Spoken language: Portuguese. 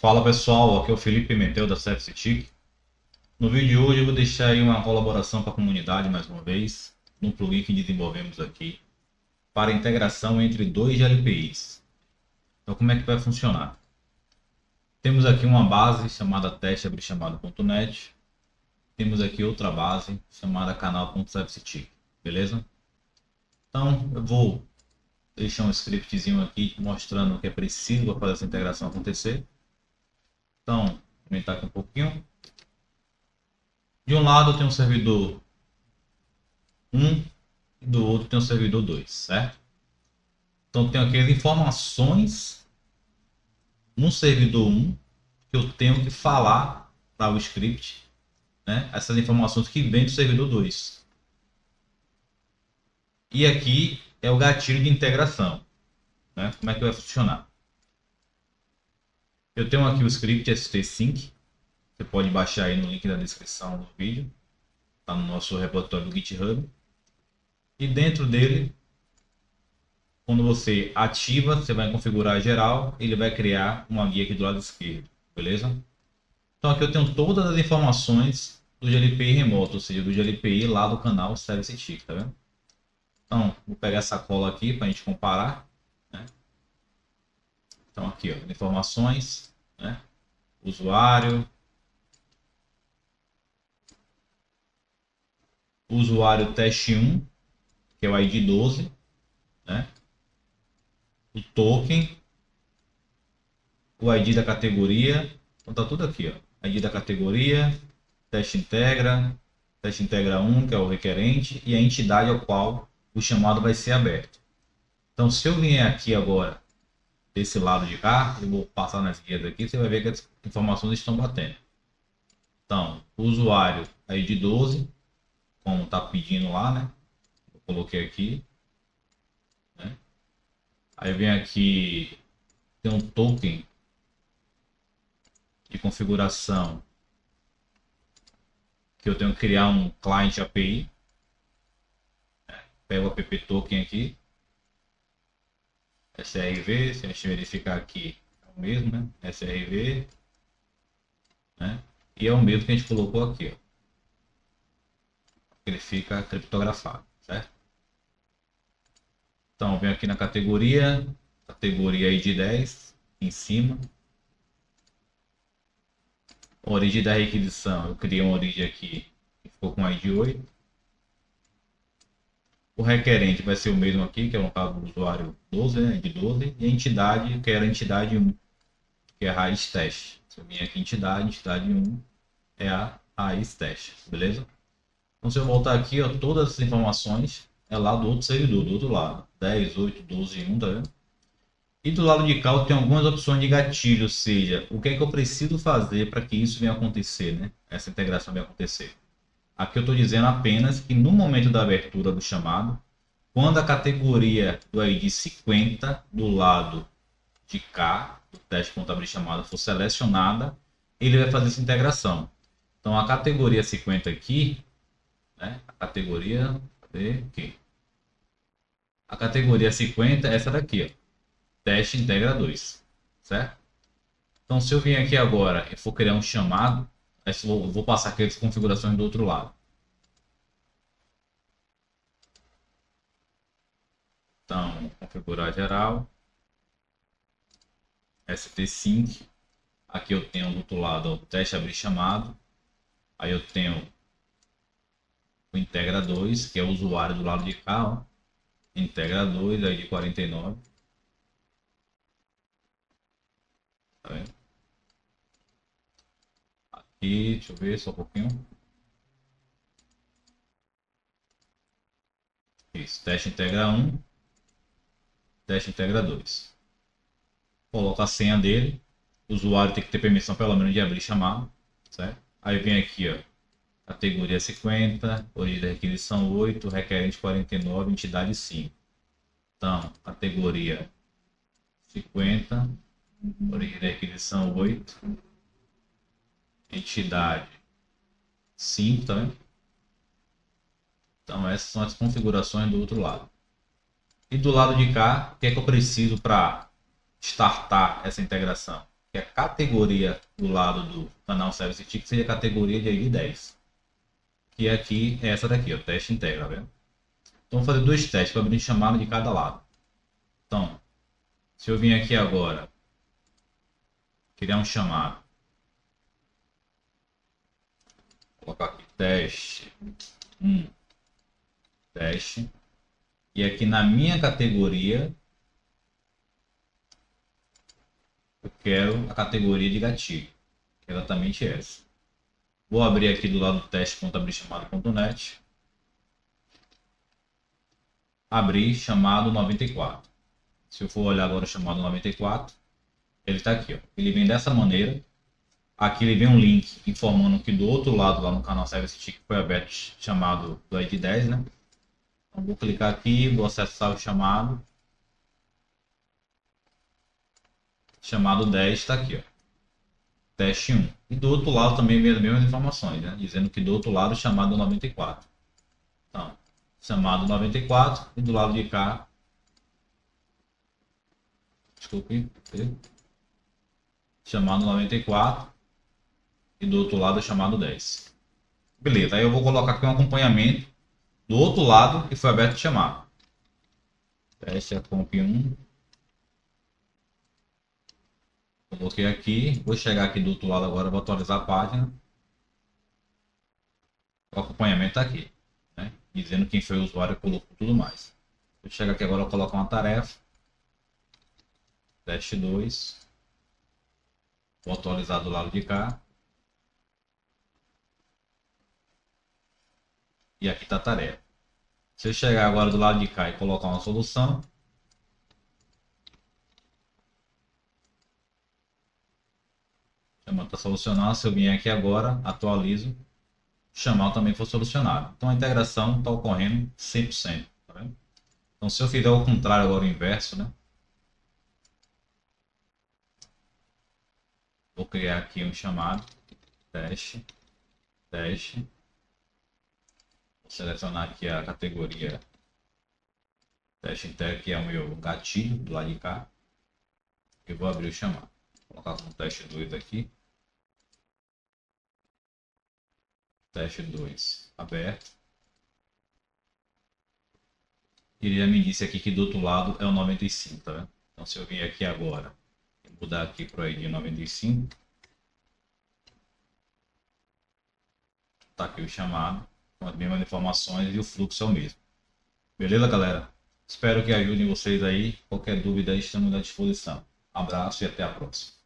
Fala pessoal, aqui é o Felipe Pimentel da CFCTIC. No vídeo de hoje eu vou deixar aí uma colaboração para a comunidade mais uma vez, num plugin que desenvolvemos aqui para integração entre dois GLPIs. Então como é que vai funcionar? Temos aqui uma base chamada testeabrimchamado.net, temos aqui outra base chamada canal.cfctic, beleza? Então eu vou deixar um scriptzinho aqui mostrando o que é preciso para fazer essa integração acontecer. Então, vou aumentar aqui um pouquinho. De um lado tem um servidor 1 e do outro tem um servidor 2, certo? Então tem aqui as informações no servidor 1 que eu tenho que falar para o script, né? Essas informações que vêm do servidor 2. E aqui é o gatilho de integração, né? Como é que vai funcionar? Eu tenho aqui o script STSync, você pode baixar aí no link da descrição do vídeo, está no nosso repositório do GitHub. E dentro dele, quando você ativa, você vai configurar geral, ele vai criar uma guia aqui do lado esquerdo, beleza? Então aqui eu tenho todas as informações do GLPI remoto, ou seja, do GLPI lá do canal CFCTIC, tá vendo? Então, vou pegar essa cola aqui para a gente comparar, né? Então aqui, ó, informações, né? Usuário teste 1, que é o ID 12, né? O token, o ID da categoria, então tá tudo aqui, ó. ID da categoria, teste integra 1, que é o requerente, e a entidade ao qual o chamado vai ser aberto. Então, se eu vier aqui agora, desse lado de cá, eu vou passar nas guias aqui, você vai ver que as informações estão batendo. Então, usuário ID 12, como está pedindo lá, né? Eu coloquei aqui, né? Aí vem aqui, tem um token de configuração que eu tenho que criar um client API, né? Pego o app token aqui, SRV, se a gente verificar aqui é o mesmo, né? SRV, né? E é o mesmo que a gente colocou aqui, ó. Ele fica criptografado, certo? Então, vem aqui na categoria ID 10, em cima. Origem da requisição, eu criei uma origem aqui, que ficou com ID 8. O requerente vai ser o mesmo aqui, que é no caso do usuário 12, né, de 12. E a entidade, que era a entidade 1, que é a raiz teste. Se eu vim aqui entidade 1 é a raiz teste, beleza? Então se eu voltar aqui, ó, todas as informações é lá do outro servidor, do outro lado. 10, 8, 12, 1, tá vendo? E do lado de cá eu tenho algumas opções de gatilho, ou seja, o que é que eu preciso fazer para que isso venha acontecer, né? Essa integração venha acontecer. Aqui eu estou dizendo apenas que no momento da abertura do chamado, quando a categoria do ID 50 do lado de cá, do teste.abrir chamada, for selecionada, ele vai fazer essa integração. Então a categoria 50 aqui, né? A categoria, cadê? Aqui. A categoria 50 é essa daqui, ó, teste integra 2, certo? Então se eu vir aqui agora e for criar um chamado, eu vou passar aquelas configurações do outro lado. Então, configurar geral, STSync, aqui eu tenho do outro lado o teste abrir chamado, aí eu tenho o integra 2, que é o usuário do lado de cá, ó. Integra 2, ID 49. Tá vendo? Aqui, deixa eu ver só um pouquinho. Isso, teste integra 1, teste integra 2. Coloca a senha dele, o usuário tem que ter permissão pelo menos de abrir chamado, certo? Aí vem aqui, ó, categoria 50, origem da requisição 8, requerente 49, entidade 5. Então, categoria 50, origem da requisição 8, entidade 5, tá vendo? Então, essas são as configurações do outro lado. E do lado de cá, o que é que eu preciso para startar essa integração? que a categoria do lado do canal Service Ticket seria a categoria de ID 10. Que aqui é essa daqui, o teste integra, tá vendo? Então vou fazer dois testes para abrir chamada de cada lado. Então, se eu vir aqui agora, criar um chamado, vou colocar aqui teste 1, teste, e aqui na minha categoria, eu quero a categoria de gatilho, que é exatamente essa. Vou abrir aqui do lado do teste.abrir-chamado.net, abrir chamado 94. Se eu for olhar agora o chamado 94, ele está aqui, ó. Ele vem dessa maneira. Aqui ele vem um link informando que do outro lado, lá no canal Service Ticket, foi aberto chamado do ID 10, né? Então vou clicar aqui, vou acessar o chamado. Chamado 10 está aqui, ó. Teste 1. E do outro lado também vem as mesmas informações, né? Dizendo que do outro lado o chamado 94. Então, chamado 94 e do lado de cá, desculpe, chamado 94 e do outro lado é chamado 10. Beleza, aí eu vou colocar aqui um acompanhamento do outro lado que foi aberto o chamado. Teste a comp 1. Coloquei aqui, vou chegar aqui do outro lado agora, vou atualizar a página. O acompanhamento está aqui, né? Dizendo quem foi o usuário, colocou tudo mais. Vou chegar aqui agora, vou colocar uma tarefa. Teste 2. Vou atualizar do lado de cá. E aqui está a tarefa. Se eu chegar agora do lado de cá e colocar uma solução, chamado está solucionado. Se eu vier aqui agora, atualizo, o chamado também foi solucionado. Então a integração está ocorrendo 100%. Tá vendo? Então se eu fizer o contrário agora, o inverso, né? Vou criar aqui um chamado, teste, teste. Vou selecionar aqui a categoria teste inteiro, que é o meu gatilho do lado de cá. E vou abrir o chamado. Vou colocar como teste 2 aqui. Teste 2 aberto. E ele já me disse aqui que do outro lado é o 95, tá vendo? Então se eu vir aqui agora e mudar aqui para o ID 95, tá aqui o chamado, com as mesmas informações e o fluxo é o mesmo. Beleza, galera? Espero que ajude vocês aí. Qualquer dúvida, estamos à disposição. Abraço e até a próxima.